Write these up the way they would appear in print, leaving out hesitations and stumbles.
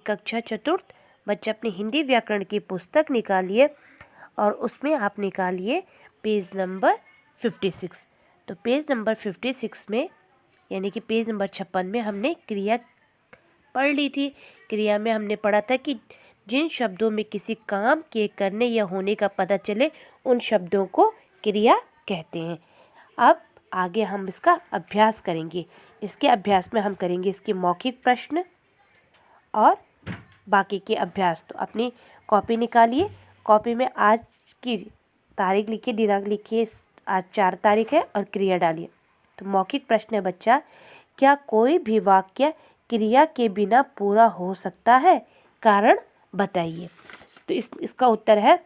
कक्षा चतुर्थ बच्चे अपनी हिंदी व्याकरण की पुस्तक निकालिए और उसमें आप निकालिए पेज नंबर 56। तो पेज नंबर 56 में यानी कि पेज नंबर 56 में हमने क्रिया पढ़ ली थी। क्रिया में हमने पढ़ा था कि जिन शब्दों में किसी काम के करने या होने का पता चले उन शब्दों को क्रिया कहते हैं। अब आगे हम इसका अभ्यास करेंगे। इसके अभ्यास में हम करेंगे इसके मौखिक प्रश्न और बाकी के अभ्यास। तो अपनी कॉपी निकालिए, कॉपी में आज की तारीख लिखिए, दिनांक लिखिए, आज 4 तारीख है और क्रिया डालिए। तो मौखिक प्रश्न है बच्चा, क्या कोई भी वाक्य क्रिया के बिना पूरा हो सकता है? कारण बताइए। तो इसका उत्तर है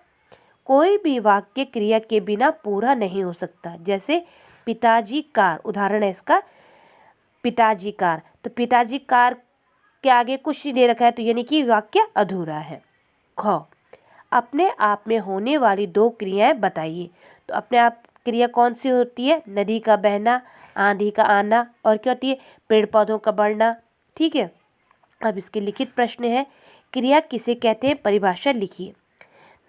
कोई भी वाक्य क्रिया के बिना पूरा नहीं हो सकता। जैसे पिताजी कार, उदाहरण है इसका, पिताजी कार। तो पिताजी कार के आगे कुछ नहीं दे रखा है, तो यानी कि वाक्य अधूरा है। ख, अपने आप में होने वाली 2 क्रियाएं बताइए। तो अपने आप क्रिया कौन सी होती है? नदी का बहना, आंधी का आना, और क्या होती है? पेड़ पौधों का बढ़ना। ठीक है। अब इसके लिखित प्रश्न है, क्रिया किसे कहते हैं? परिभाषा लिखिए।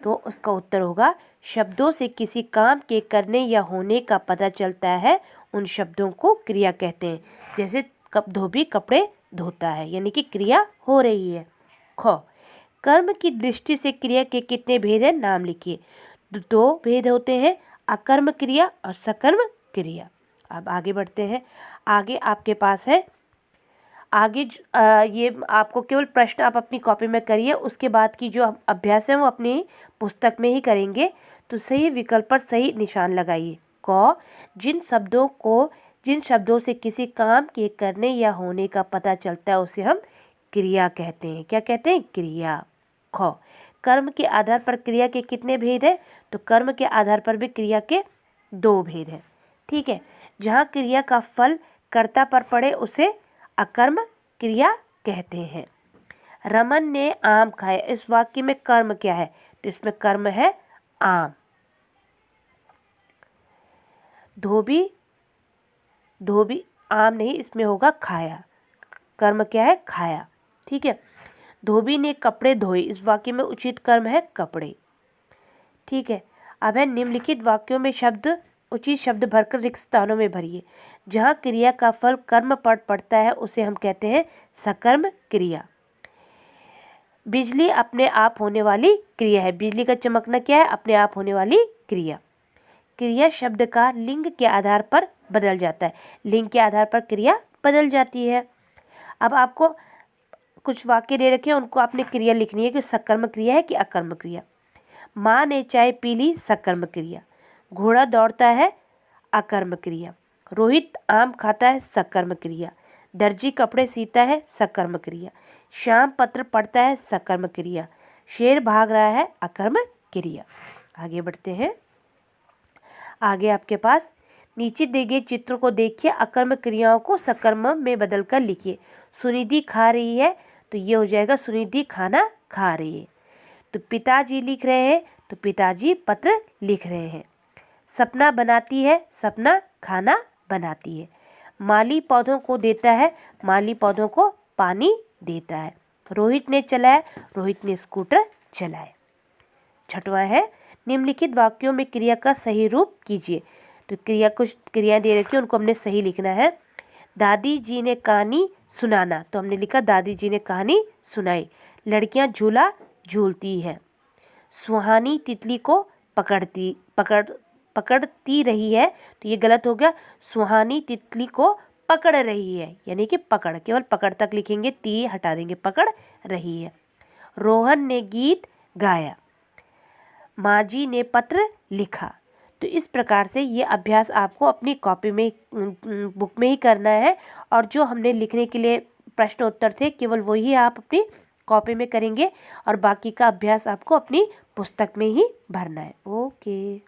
तो उसका उत्तर होगा शब्दों से किसी काम के करने या होने का पता चलता है, उन शब्दों को क्रिया कहते हैं। जैसे धोबी कपड़े धोता है, यानी कि क्रिया हो रही है। ख, कर्म की दृष्टि से क्रिया के कितने भेद हैं? नाम लिखिए। 2 भेद होते हैं, अकर्म क्रिया और सकर्म क्रिया। अब आगे बढ़ते हैं। आगे आपके पास है, आगे ये आपको केवल प्रश्न आप अपनी कॉपी में करिए, उसके बाद की जो अभ्यास है वो अपनी पुस्तक में ही करेंगे। तो सही विकल्प पर सही निशान लगाइए। क, जिन शब्दों से किसी काम के करने या होने का पता चलता है उसे हम क्रिया कहते हैं। क्या कहते हैं? क्रिया। ख, कर्म के आधार पर क्रिया के कितने भेद हैं? तो कर्म के आधार पर भी क्रिया के 2 भेद हैं। ठीक है। जहाँ क्रिया का फल कर्ता पर पड़े उसे अकर्म क्रिया कहते हैं। रमन ने आम खाया, इस वाक्य में कर्म क्या है? तो इसमें कर्म है आम। धोबी आम नहीं, इसमें होगा खाया। कर्म क्या है? खाया। ठीक है। धोबी ने कपड़े धोए, इस वाक्य में उचित कर्म है कपड़े। ठीक है। अब है निम्नलिखित वाक्यों में उचित शब्द भरकर रिक्त स्थानों में भरिए। जहाँ क्रिया का फल कर्म पर पड़ता है उसे हम कहते हैं सकर्म क्रिया। बिजली अपने आप होने वाली क्रिया है। बिजली का चमकना क्या है? अपने आप होने वाली क्रिया। क्रिया शब्द का लिंग के आधार पर बदल जाता है। लिंग के आधार पर क्रिया बदल जाती है। अब आपको कुछ वाक्य दे रखे हैं, उनको आपने क्रिया लिखनी है कि सकर्म क्रिया है कि अकर्म क्रिया। माँ ने चाय पी ली, सकर्म क्रिया। घोड़ा दौड़ता है, अकर्म क्रिया। रोहित आम खाता है, सकर्म क्रिया। दर्जी कपड़े सीता है, सकर्म क्रिया। श्याम पत्र पढ़ता है, सकर्म क्रिया। शेर भाग रहा है, अकर्म क्रिया। आगे बढ़ते हैं। आगे आपके पास नीचे दिए गए चित्र को देखिए, अकर्म क्रियाओं को सकर्म में बदलकर लिखिए। सुनिधि खा रही है, तो ये हो जाएगा सुनिधि खाना खा रही है। तो पिताजी लिख रहे हैं, तो पिताजी पत्र लिख रहे हैं। सपना बनाती है, सपना खाना बनाती है। माली पौधों को देता है, माली पौधों को पानी देता है। रोहित ने चलाया, रोहित ने स्कूटर चलाया। 6वां है, निम्नलिखित वाक्यों में क्रिया का सही रूप कीजिए। तो कुछ क्रिया दे रखी है, उनको हमने सही लिखना है। दादी जी ने कहानी सुनाना, तो हमने लिखा दादी जी ने कहानी सुनाई। लड़कियां झूला झूलती है। सुहानी तितली को पकड़ती रही है, तो ये गलत हो गया। सुहानी तितली को पकड़ रही है, यानी कि पकड़, केवल पकड़ तक लिखेंगे, ती हटा देंगे, पकड़ रही है। रोहन ने गीत गाया। माँ जी ने पत्र लिखा। तो इस प्रकार से ये अभ्यास आपको अपनी कॉपी में, बुक में ही करना है। और जो हमने लिखने के लिए प्रश्न उत्तर थे, केवल वही आप अपनी कॉपी में करेंगे और बाकी का अभ्यास आपको अपनी पुस्तक में ही भरना है। ओके।